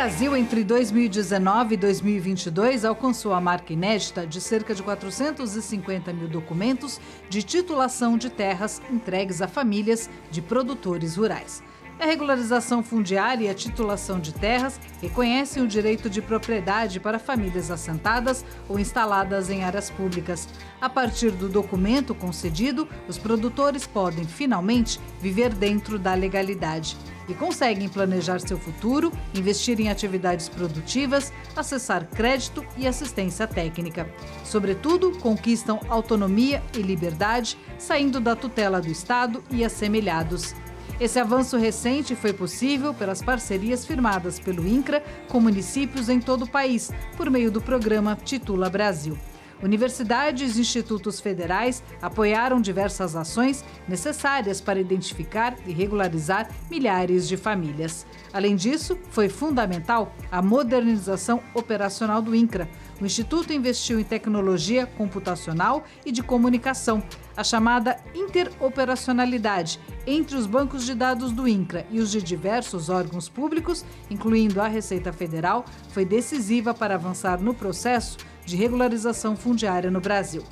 Brasil, entre 2019 e 2022, alcançou a marca inédita de cerca de 450 mil documentos de titulação de terras entregues a famílias de produtores rurais. A regularização fundiária e a titulação de terras reconhecem o direito de propriedade para famílias assentadas ou instaladas em áreas públicas. A partir do documento concedido, os produtores podem, finalmente, viver dentro da legalidade e conseguem planejar seu futuro, investir em atividades produtivas, acessar crédito e assistência técnica. Sobretudo, conquistam autonomia e liberdade, saindo da tutela do Estado e assemelhados. Esse avanço recente foi possível pelas parcerias firmadas pelo INCRA com municípios em todo o país, por meio do programa Titula Brasil. Universidades e institutos federais apoiaram diversas ações necessárias para identificar e regularizar milhares de famílias. Além disso, foi fundamental a modernização operacional do INCRA. O Instituto investiu em tecnologia computacional e de comunicação. A chamada interoperacionalidade entre os bancos de dados do INCRA e os de diversos órgãos públicos, incluindo a Receita Federal, foi decisiva para avançar no processo de regularização fundiária no Brasil.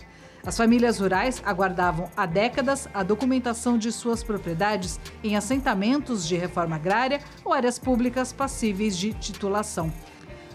As famílias rurais aguardavam há décadas a documentação de suas propriedades em assentamentos de reforma agrária ou áreas públicas passíveis de titulação.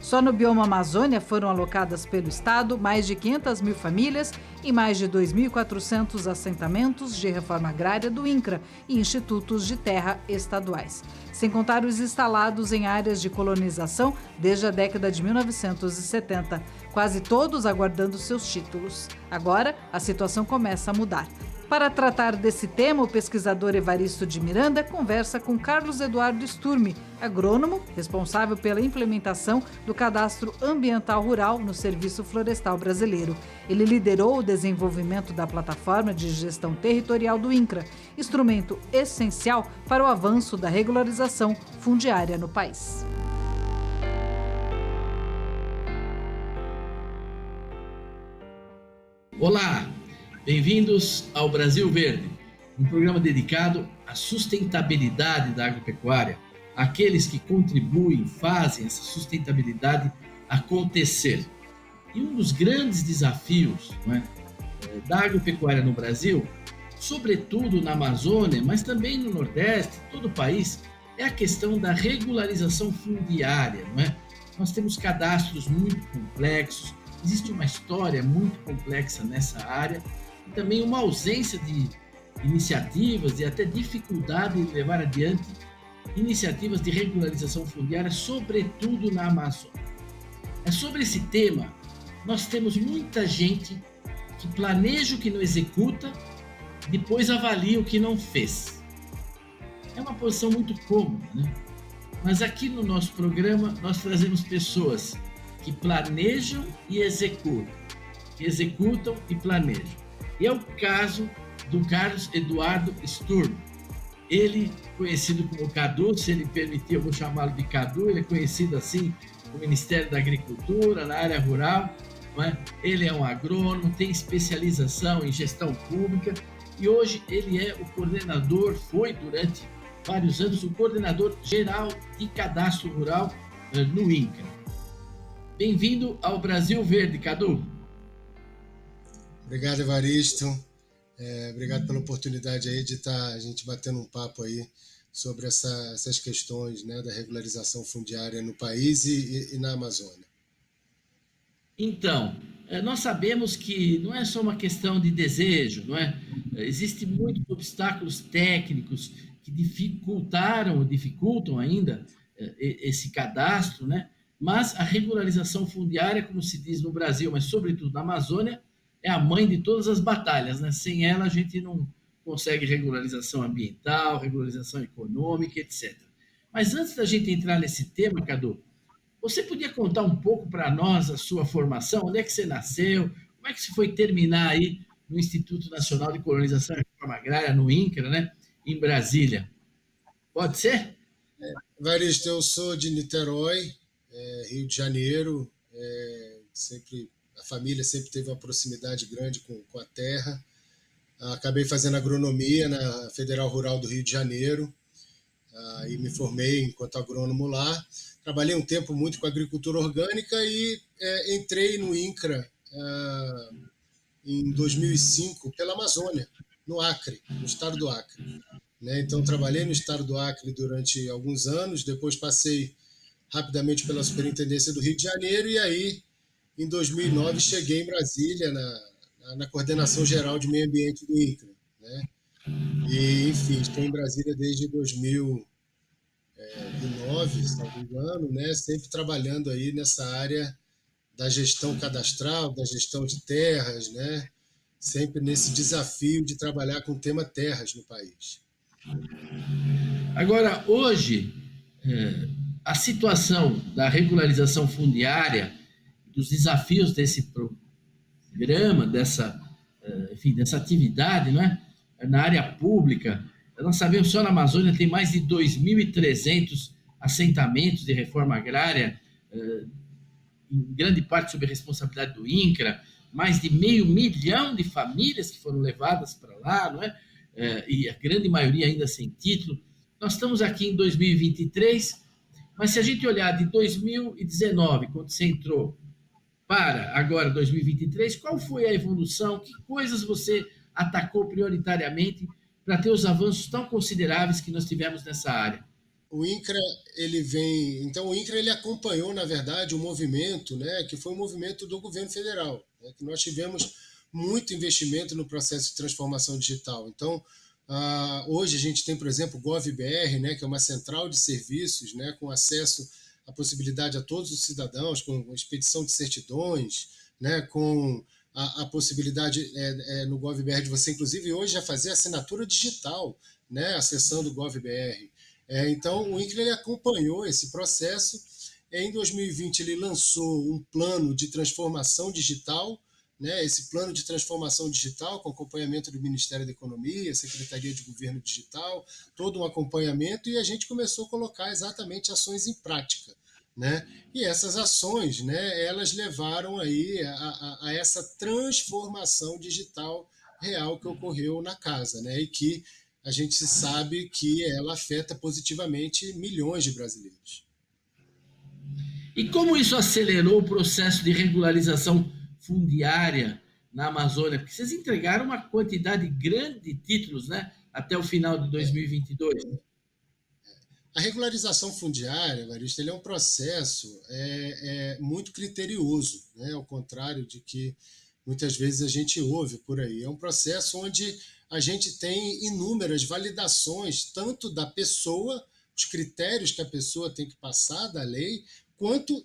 Só no bioma Amazônia foram alocadas pelo Estado mais de 500 mil famílias em mais de 2.400 assentamentos de reforma agrária do INCRA e institutos de terra estaduais, sem contar os instalados em áreas de colonização desde a década de 1970, quase todos aguardando seus títulos. Agora, a situação começa a mudar. Para tratar desse tema, o pesquisador Evaristo de Miranda conversa com Carlos Eduardo Sturmi, agrônomo responsável pela implementação do Cadastro Ambiental Rural no Serviço Florestal Brasileiro. Ele liderou o desenvolvimento da plataforma de gestão territorial do INCRA, instrumento essencial para o avanço da regularização fundiária no país. Olá! Bem-vindos ao Brasil Verde, um programa dedicado à sustentabilidade da agropecuária, àqueles que contribuem, fazem essa sustentabilidade acontecer. E um dos grandes desafios, da agropecuária no Brasil, sobretudo na Amazônia, mas também no Nordeste, todo o país, é a questão da regularização fundiária. Nós temos cadastros muito complexos, existe uma história muito complexa nessa área, e também uma ausência de iniciativas e até dificuldade de levar adiante iniciativas de regularização fundiária, sobretudo na Amazônia. É sobre esse tema, nós temos muita gente que planeja o que não executa, depois avalia o que não fez. É uma posição muito cômoda, Mas aqui no nosso programa, nós trazemos pessoas que planejam e executam, e planejam. E é o caso do Carlos Eduardo Sturmi. Ele, conhecido como Cadu, se ele permitir eu vou chamá-lo de Cadu, ele é conhecido assim no Ministério da Agricultura, na área rural. Ele é um agrônomo, tem especialização em gestão pública e hoje ele é o coordenador, foi durante vários anos o coordenador geral de cadastro rural no INCRA. Bem-vindo ao Brasil Verde, Cadu. Obrigado, Evaristo. Obrigado pela oportunidade aí de estar a gente batendo um papo aí sobre essas questões, da regularização fundiária no país e na Amazônia. Então, nós sabemos que não é só uma questão de desejo, Existem muitos obstáculos técnicos que dificultam ainda esse cadastro, Mas a regularização fundiária, como se diz no Brasil, mas sobretudo na Amazônia, é a mãe de todas as batalhas, Sem ela a gente não consegue regularização ambiental, regularização econômica, etc. Mas antes da gente entrar nesse tema, Cadu, você podia contar um pouco para nós a sua formação? Onde é que você nasceu? Como é que você foi terminar aí no Instituto Nacional de Colonização e Reforma Agrária, no INCRA, em Brasília? Pode ser? Evaristo, eu sou de Niterói, Rio de Janeiro, a família sempre teve uma proximidade grande com a terra. Acabei fazendo agronomia na Federal Rural do Rio de Janeiro. e me formei enquanto agrônomo lá. Trabalhei um tempo muito com agricultura orgânica e entrei no INCRA em 2005 pela Amazônia, no Acre, no estado do Acre. Né? Então, trabalhei no estado do Acre durante alguns anos, depois passei rapidamente pela Superintendência do Rio de Janeiro e aí, em 2009, cheguei em Brasília, na Coordenação Geral de Meio Ambiente do INCRA. Né? E, enfim, estou em Brasília desde 2009, se não me engano, né? Sempre trabalhando aí nessa área da gestão cadastral, da gestão de terras, né? Sempre nesse desafio de trabalhar com o tema terras no país. Agora, hoje, a situação da regularização fundiária, dos desafios desse programa, dessa atividade, não é? Na área pública, nós sabemos que só na Amazônia tem mais de 2.300 assentamentos de reforma agrária, em grande parte sob a responsabilidade do INCRA, mais de 500 mil de famílias que foram levadas para lá, não é? E a grande maioria ainda sem título. Nós estamos aqui em 2023, mas se a gente olhar de 2019, quando você entrou, para agora 2023, qual foi a evolução? Que coisas você atacou prioritariamente para ter os avanços tão consideráveis que nós tivemos nessa área? O INCRA, o INCRA ele acompanhou, na verdade, um movimento, né, que foi um movimento do governo federal, né, que nós tivemos muito investimento no processo de transformação digital. Então, hoje a gente tem, por exemplo, o GovBR, né, que é uma central de serviços, né, com acesso à possibilidade a todos os cidadãos, com expedição de certidões, né, com a possibilidade no GovBR de você, inclusive, hoje já fazer assinatura digital, né, acessando o GovBR. Então, o INCRA ele acompanhou esse processo. Em 2020, ele lançou um plano de transformação digital, né? Esse plano de transformação digital, com acompanhamento do Ministério da Economia, Secretaria de Governo Digital, todo um acompanhamento, e a gente começou a colocar exatamente ações em prática. Né? E essas ações, né, elas levaram aí a essa transformação digital real que ocorreu na casa, né? E que a gente sabe que ela afeta positivamente milhões de brasileiros. E como isso acelerou o processo de regularização fundiária na Amazônia? Porque vocês entregaram uma quantidade grande de títulos, né, até o final de 2022. A regularização fundiária, Evaristo, ele é um processo muito criterioso, né? Ao contrário de que muitas vezes a gente ouve por aí. É um processo onde a gente tem inúmeras validações, tanto da pessoa, os critérios que a pessoa tem que passar da lei, quanto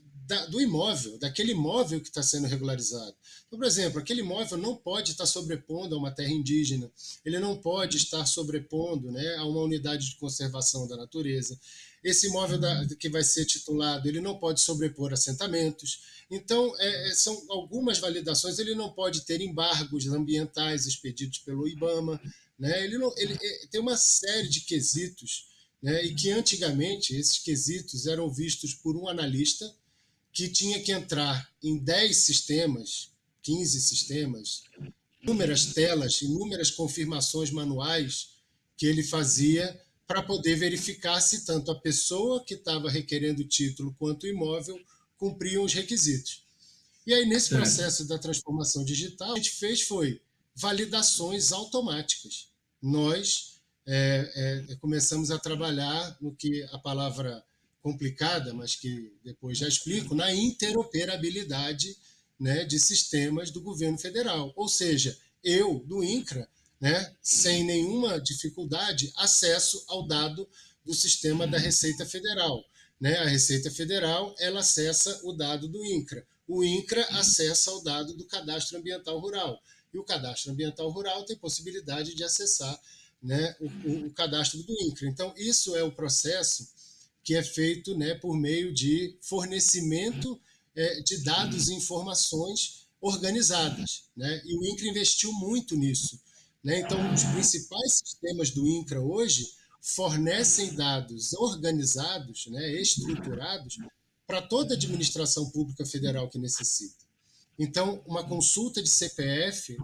do imóvel, daquele imóvel que está sendo regularizado. Então, por exemplo, aquele imóvel não pode estar sobrepondo a uma terra indígena, ele não pode estar sobrepondo, né, a uma unidade de conservação da natureza. Esse imóvel que vai ser titulado, ele não pode sobrepor assentamentos. Então, são algumas validações. Ele não pode ter embargos ambientais expedidos pelo IBAMA. Né? Ele tem uma série de quesitos, né? E que antigamente esses quesitos eram vistos por um analista que tinha que entrar em 10 sistemas, 15 sistemas, inúmeras telas, inúmeras confirmações manuais que ele fazia para poder verificar se tanto a pessoa que estava requerendo o título quanto o imóvel cumpriam os requisitos. E aí, nesse processo da transformação digital, a gente fez foi validações automáticas. Nós começamos a trabalhar no que a palavra complicada, mas que depois já explico, na interoperabilidade, né, de sistemas do governo federal. Ou seja, eu, do INCRA, né, sem nenhuma dificuldade, acesso ao dado do sistema da Receita Federal. Né? A Receita Federal ela acessa o dado do INCRA. O INCRA acessa o dado do Cadastro Ambiental Rural. E o Cadastro Ambiental Rural tem possibilidade de acessar, né, o cadastro do INCRA. Então, isso é o processo que é feito, né, por meio de fornecimento de dados e informações organizadas. Né? E o INCRA investiu muito nisso. Né? Então, os principais sistemas do INCRA hoje fornecem dados organizados, né, estruturados, para toda a administração pública federal que necessita. Então, uma consulta de CPF,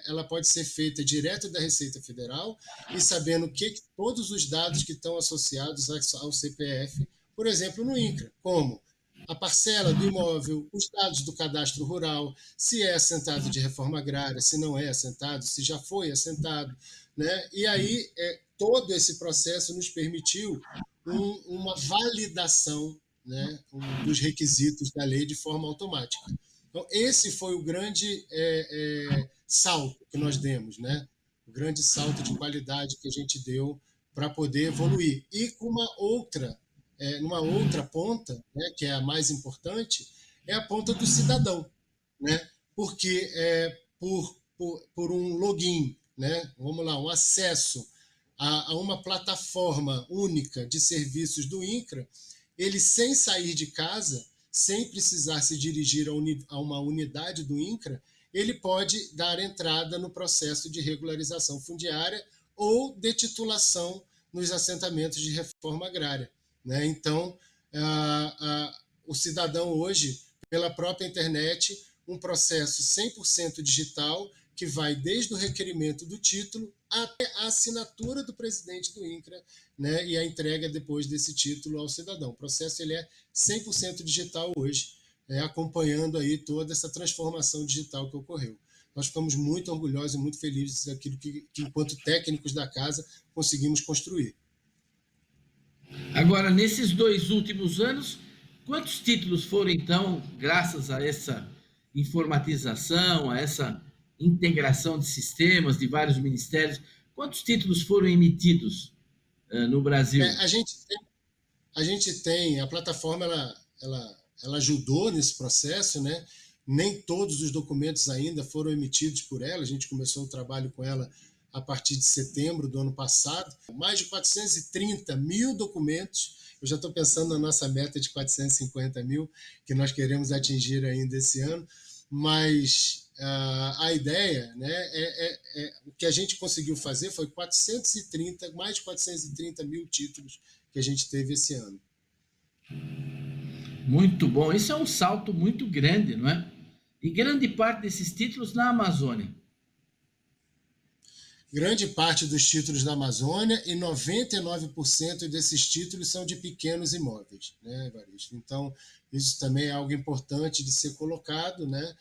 ela pode ser feita direto da Receita Federal e sabendo todos os dados que estão associados ao CPF, por exemplo, no INCRA, como a parcela do imóvel, os dados do cadastro rural, se é assentado de reforma agrária, se não é assentado, se já foi assentado, né? E aí, todo esse processo nos permitiu uma validação, né, dos requisitos da lei de forma automática. Então, esse foi o grande salto que nós demos, né? O grande salto de qualidade que a gente deu para poder evoluir. E com numa outra ponta, né, que é a mais importante, é a ponta do cidadão, né? Porque por um login, né? Vamos lá, um acesso a uma plataforma única de serviços do INCRA, ele, sem sair de casa, sem precisar se dirigir a uma unidade do INCRA, ele pode dar entrada no processo de regularização fundiária ou de titulação nos assentamentos de reforma agrária, né? Então, o cidadão hoje, pela própria internet, um processo 100% digital, que vai desde o requerimento do título até a assinatura do presidente do INCRA, né, e a entrega depois desse título ao cidadão. O processo ele é 100% digital hoje, acompanhando aí toda essa transformação digital que ocorreu. Nós ficamos muito orgulhosos e muito felizes daquilo que enquanto técnicos da casa, conseguimos construir. Agora, nesses 2 últimos anos, quantos títulos foram, então, graças a essa informatização, a essa integração de sistemas de vários ministérios, quantos títulos foram emitidos no Brasil? A gente tem, a plataforma ela ajudou nesse processo, né? Nem todos os documentos ainda foram emitidos por ela, a gente começou o trabalho com ela a partir de setembro do ano passado, mais de 430 mil documentos. Eu já estou pensando na nossa meta de 450 mil, que nós queremos atingir ainda esse ano, mas a ideia, né, o que a gente conseguiu fazer foi mais de 430 mil títulos que a gente teve esse ano. Muito bom. Isso é um salto muito grande, não é? E grande parte desses títulos na Amazônia. Grande parte dos títulos da Amazônia e 99% desses títulos são de pequenos imóveis, né, Evaristo? Então, isso também é algo importante de ser colocado, né?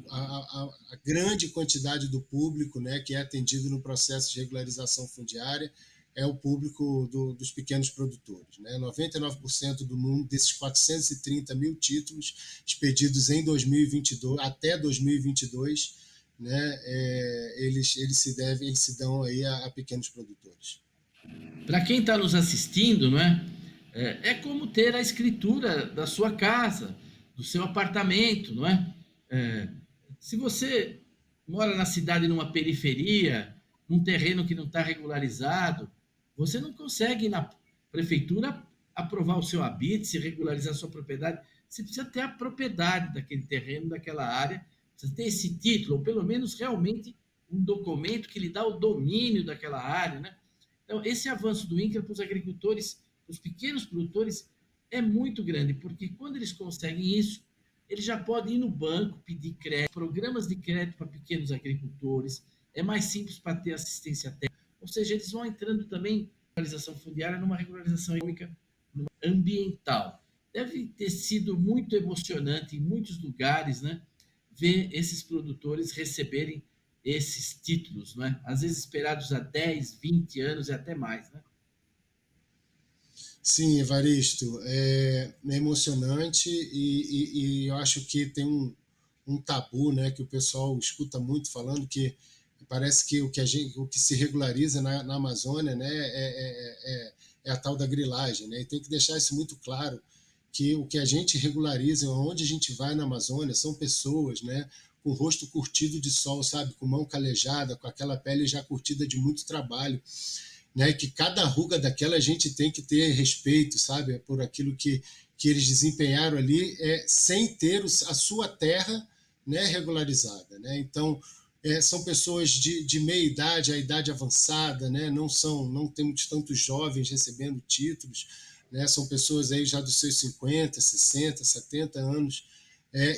A grande quantidade do público, né, que é atendido no processo de regularização fundiária é o público dos pequenos produtores, né? 99% do mundo, desses 430 mil títulos expedidos em 2022, até 2022, né, eles se dão aí a pequenos produtores. Para quem está nos assistindo, não é? É como ter a escritura da sua casa, do seu apartamento, não é? Se você mora na cidade, numa periferia, num terreno que não está regularizado, você não consegue ir na prefeitura aprovar o seu habite, regularizar a sua propriedade. Você precisa ter a propriedade daquele terreno, daquela área, precisa ter esse título, ou pelo menos realmente um documento que lhe dá o domínio daquela área, né? Então, esse avanço do INCRA para os agricultores, os pequenos produtores, é muito grande, porque quando eles conseguem isso, eles já podem ir no banco, pedir crédito, programas de crédito para pequenos agricultores, é mais simples para ter assistência técnica, ou seja, eles vão entrando também na regularização fundiária, numa regularização econômica, ambiental. Deve ter sido muito emocionante em muitos lugares, né, ver esses produtores receberem esses títulos, né, às vezes esperados há 10, 20 anos e até mais, né? Sim, Evaristo, é emocionante e eu acho que tem um tabu, né, que o pessoal escuta muito falando, que parece que o que se regulariza na Amazônia, né, é a tal da grilagem, né, e tem que deixar isso muito claro, que o que a gente regulariza, onde a gente vai na Amazônia, são pessoas, né, com o rosto curtido de sol, sabe, com mão calejada, com aquela pele já curtida de muito trabalho, né, que cada ruga daquela a gente tem que ter respeito, sabe, por aquilo que eles desempenharam ali, sem ter a sua terra, né, regularizada, né? Então, são pessoas de meia idade, a idade avançada, né? Não temos tantos jovens recebendo títulos, né? São pessoas aí já dos seus 50, 60, 70 anos,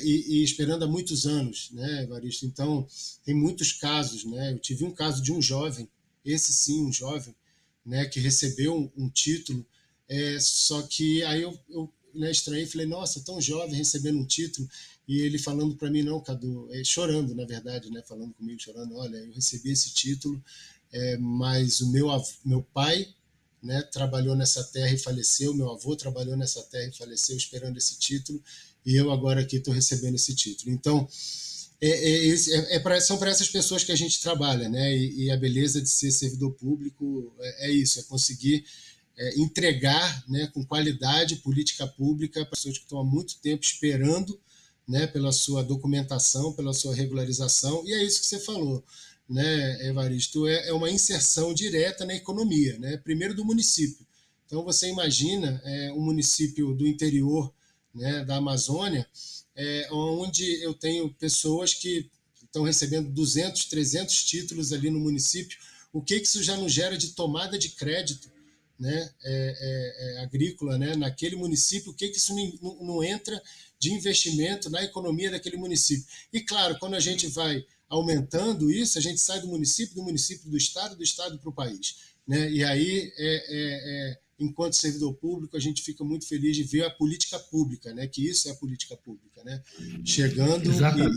e esperando há muitos anos, né, Evaristo? Então, tem muitos casos, né? Eu tive um caso de um jovem, esse sim, um jovem, né, que recebeu um título, só que aí eu né, estranhei, falei, nossa, tão jovem recebendo um título, e ele falando para mim, não, Cadu, chorando, na verdade, né, falando comigo, chorando, olha, eu recebi esse título, mas o meu pai, né, trabalhou nessa terra e faleceu, meu avô trabalhou nessa terra e faleceu esperando esse título, e eu agora aqui estou recebendo esse título. Então, são para essas pessoas que a gente trabalha, né? E a beleza de ser servidor público isso, é conseguir entregar, né, com qualidade política pública para pessoas que estão há muito tempo esperando, né, pela sua documentação, pela sua regularização, e é isso que você falou, né, Evaristo, é uma inserção direta na economia, né, primeiro do município. Então você imagina um município do interior, né, da Amazônia, onde eu tenho pessoas que estão recebendo 200, 300 títulos ali no município, o que isso já não gera de tomada de crédito, né, agrícola, né, naquele município, o que isso não entra de investimento na economia daquele município. E claro, quando a gente vai aumentando isso, a gente sai do município do estado para o país, né? E aí, enquanto servidor público, a gente fica muito feliz de ver a política pública, né? Que isso é a política pública, né? Chegando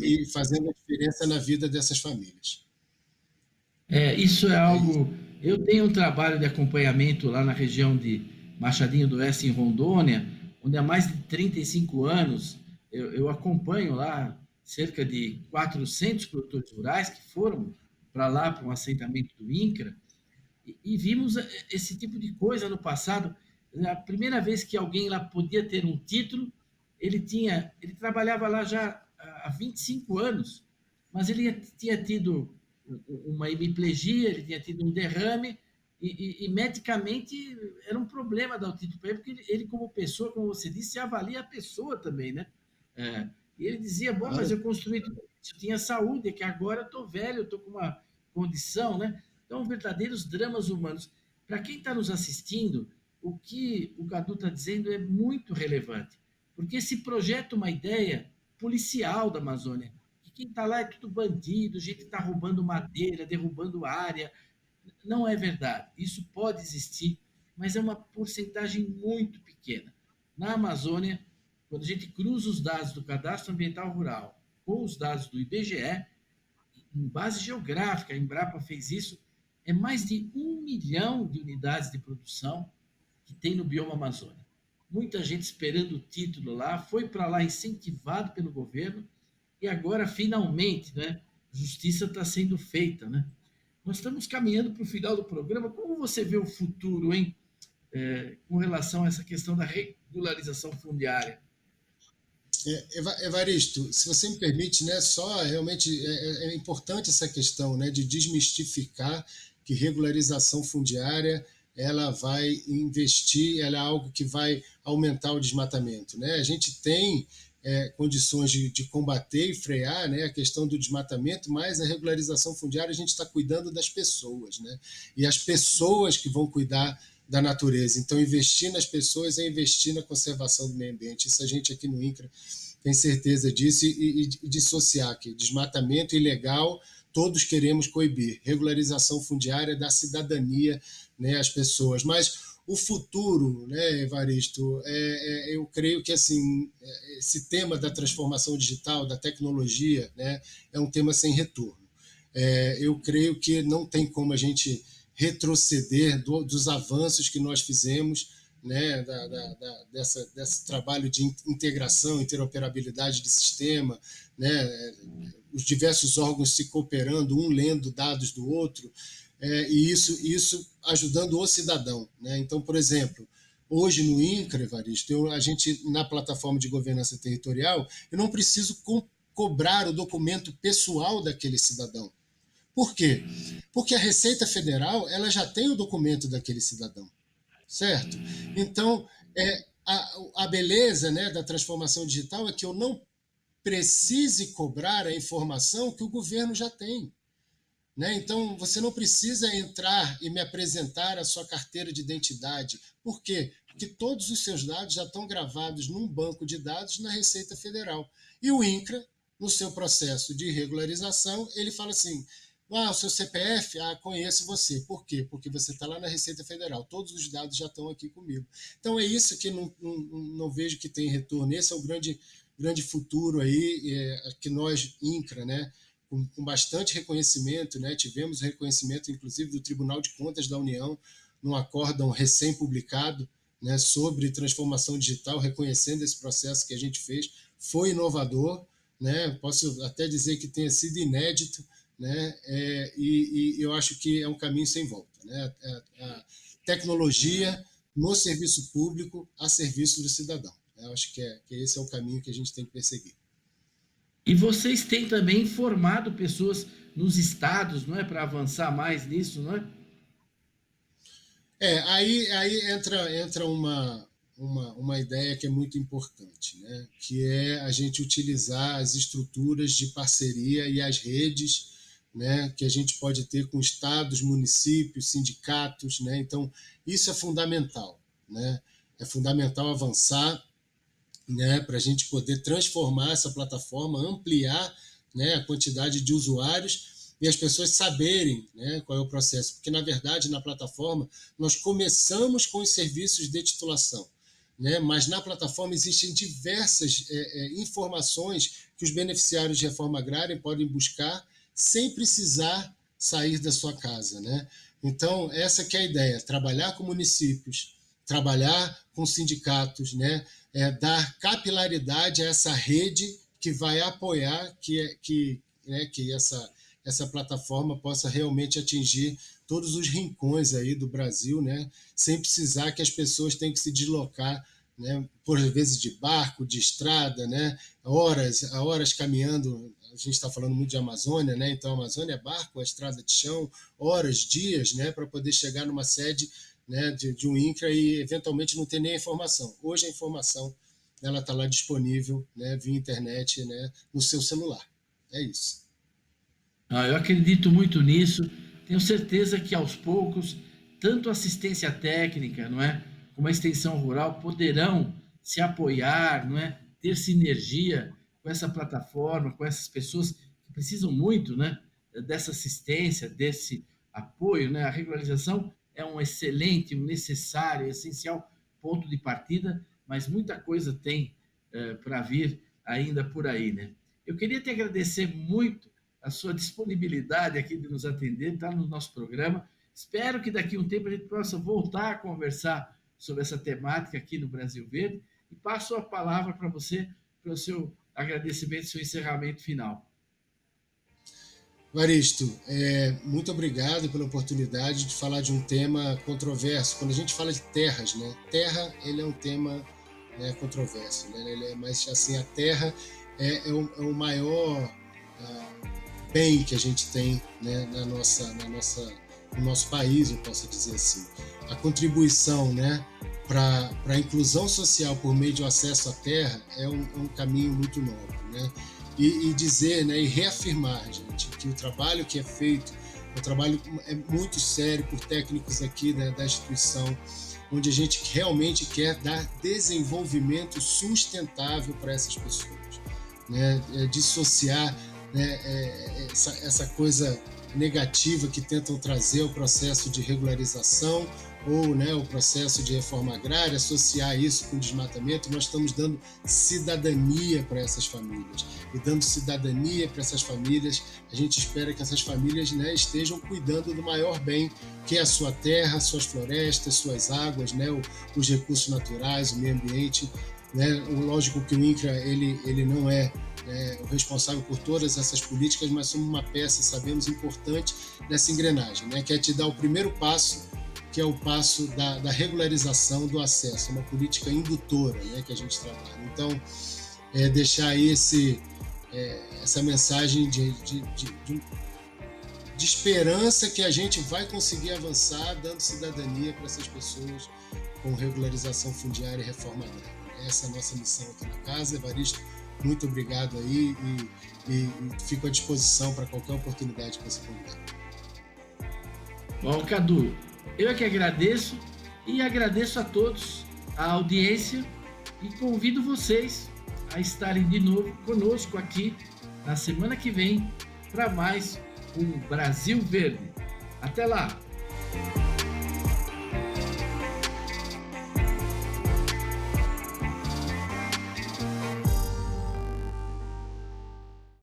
e fazendo a diferença na vida dessas famílias. Isso é algo. Eu tenho um trabalho de acompanhamento lá na região de Machadinho do Oeste, em Rondônia, onde há mais de 35 anos eu acompanho lá cerca de 400 produtores rurais que foram para lá, para um assentamento do INCRA, e vimos esse tipo de coisa no passado. A primeira vez que alguém lá podia ter um título, ele trabalhava lá já há 25 anos, mas ele tinha tido uma hemiplegia, ele tinha tido um derrame, e medicamente era um problema dar o título para ele, porque ele, como pessoa, como você disse, avalia a pessoa também, né? E ele dizia, bom, mas eu construí tudo isso, eu tinha saúde, é que agora eu estou velho, eu estou com uma condição, né? Então, verdadeiros dramas humanos. Para quem está nos assistindo, o que o Cadu está dizendo é muito relevante, porque se projeta uma ideia policial da Amazônia, que quem está lá é tudo bandido, gente que está roubando madeira, derrubando área. Não é verdade. Isso pode existir, mas é uma porcentagem muito pequena. Na Amazônia, quando a gente cruza os dados do Cadastro Ambiental Rural com os dados do IBGE, em base geográfica, a Embrapa fez isso, é mais de 1 milhão de unidades de produção que tem no bioma Amazônia. Muita gente esperando o título lá, foi para lá incentivado pelo governo, e agora, finalmente, né, justiça está sendo feita, né? Nós estamos caminhando para o final do programa. Como você vê o futuro, hein, com relação a essa questão da regularização fundiária? Evaristo, se você me permite, né, só realmente é importante essa questão, né, de desmistificar que regularização fundiária ela vai investir, ela é algo que vai aumentar o desmatamento, né? A gente tem condições de combater e frear, né, a questão do desmatamento, mas a regularização fundiária a gente está cuidando das pessoas, né? E as pessoas que vão cuidar da natureza. Então, investir nas pessoas é investir na conservação do meio ambiente. Isso a gente aqui no INCRA tem certeza disso, e dissociar que desmatamento ilegal todos queremos coibir, regularização fundiária da cidadania, né, às pessoas. Mas o futuro, né, Evaristo, eu creio que assim, esse tema da transformação digital, da tecnologia, né, é um tema sem retorno. Eu creio que não tem como a gente retroceder dos avanços que nós fizemos, né, desse trabalho de integração, interoperabilidade de sistema, né, os diversos órgãos se cooperando, um lendo dados do outro, e isso ajudando o cidadão, né? Então, por exemplo, hoje no INCRA, Evaristo, a gente, na plataforma de governança territorial, eu não preciso cobrar o documento pessoal daquele cidadão. Por quê? Porque a Receita Federal ela já tem o documento daquele cidadão, certo? Então, a beleza, né, da transformação digital é que eu não precise cobrar a informação que o governo já tem. né? Então, você não precisa entrar e me apresentar a sua carteira de identidade. Por quê? Porque todos os seus dados já estão gravados num banco de dados na Receita Federal. E o INCRA, no seu processo de regularização, ele fala assim: o seu CPF, conheço você. Por quê? Porque você está lá na Receita Federal. Todos os dados já estão aqui comigo. Então, é isso que não vejo que tem retorno. Esse é o grande futuro aí, que nós, INCRA, né, com bastante reconhecimento, né? Tivemos reconhecimento, inclusive, do Tribunal de Contas da União, num acórdão recém-publicado, né, sobre transformação digital, reconhecendo esse processo que a gente fez. Foi inovador, né? Posso até dizer que tenha sido inédito, né? E eu acho que é um caminho sem volta, né? A tecnologia no serviço público a serviço do cidadão. Eu acho que esse é o caminho que a gente tem que perseguir. E vocês têm também formado pessoas nos estados, não é, para avançar mais nisso, não é? Aí entra uma ideia que é muito importante, né? Que é a gente utilizar as estruturas de parceria e as redes, né, que a gente pode ter com estados, municípios, sindicatos, né? Então, isso é fundamental, né? É fundamental avançar, né, para a gente poder transformar essa plataforma, ampliar, né, a quantidade de usuários e as pessoas saberem, né, qual é o processo. Porque, na verdade, na plataforma, nós começamos com os serviços de titulação, né, mas na plataforma existem diversas informações que os beneficiários de reforma agrária podem buscar sem precisar sair da sua casa, né? Então, essa que é a ideia, trabalhar com municípios, trabalhar com sindicatos, né? Dar capilaridade a essa rede que vai apoiar que essa plataforma possa realmente atingir todos os rincões aí do Brasil, né? Sem precisar que as pessoas tenham que se deslocar, né? Por vezes de barco, de estrada, né? Horas caminhando. A gente está falando muito de Amazônia, né? Então a Amazônia é barco, a estrada de chão, horas, dias, né? Para poder chegar numa sede, né, de um INCRA e eventualmente não ter nem a informação. Hoje a informação ela está lá disponível, né, via internet, né, no seu celular. É isso. Eu acredito muito nisso. Tenho certeza que aos poucos, tanto a assistência técnica, não é, como a extensão rural poderão se apoiar, não é, ter sinergia com essa plataforma, com essas pessoas que precisam muito, né, dessa assistência, desse apoio, né? A regularização é um excelente, um necessário, essencial ponto de partida, mas muita coisa tem para vir ainda por aí, né? Eu queria te agradecer muito a sua disponibilidade aqui de nos atender, está no nosso programa. Espero que daqui a um tempo a gente possa voltar a conversar sobre essa temática aqui no Brasil Verde e passo a palavra para você, para o seu agradecimento, seu encerramento final. Evaristo, muito obrigado pela oportunidade de falar de um tema controverso. Quando a gente fala de terras, né? Terra, ele é um tema, né, controverso, né? Mas assim, a terra é o maior bem que a gente tem, né, no nosso país, eu posso dizer assim. A contribuição, né, para a inclusão social por meio de acesso à terra é um caminho muito nobre, né? E dizer, né, e reafirmar, gente, que o trabalho que é feito, o trabalho é muito sério por técnicos aqui da instituição, onde a gente realmente quer dar desenvolvimento sustentável para essas pessoas, né? Dissociar, né, essa coisa negativa que tentam trazer ao processo de regularização ou, né, o processo de reforma agrária, associar isso com desmatamento. Nós estamos dando cidadania para essas famílias. E dando cidadania para essas famílias, a gente espera que essas famílias, né, estejam cuidando do maior bem, que é a sua terra, suas florestas, suas águas, né, os recursos naturais, o meio ambiente, né? Lógico que o INCRA ele não é o responsável por todas essas políticas, mas somos uma peça, sabemos, importante nessa engrenagem, né? Que é te dar o primeiro passo, que é o passo da regularização do acesso, uma política indutora, né, que a gente trabalha. Então, deixar aí essa mensagem de esperança que a gente vai conseguir avançar dando cidadania para essas pessoas com regularização fundiária e reforma agrária. Essa é a nossa missão aqui na casa. Evaristo, muito obrigado aí e fico à disposição para qualquer oportunidade que você convidar. Bom, Cadu, eu é que agradeço e agradeço a todos a audiência e convido vocês a estarem de novo conosco aqui na semana que vem para mais um Brasil Verde. Até lá!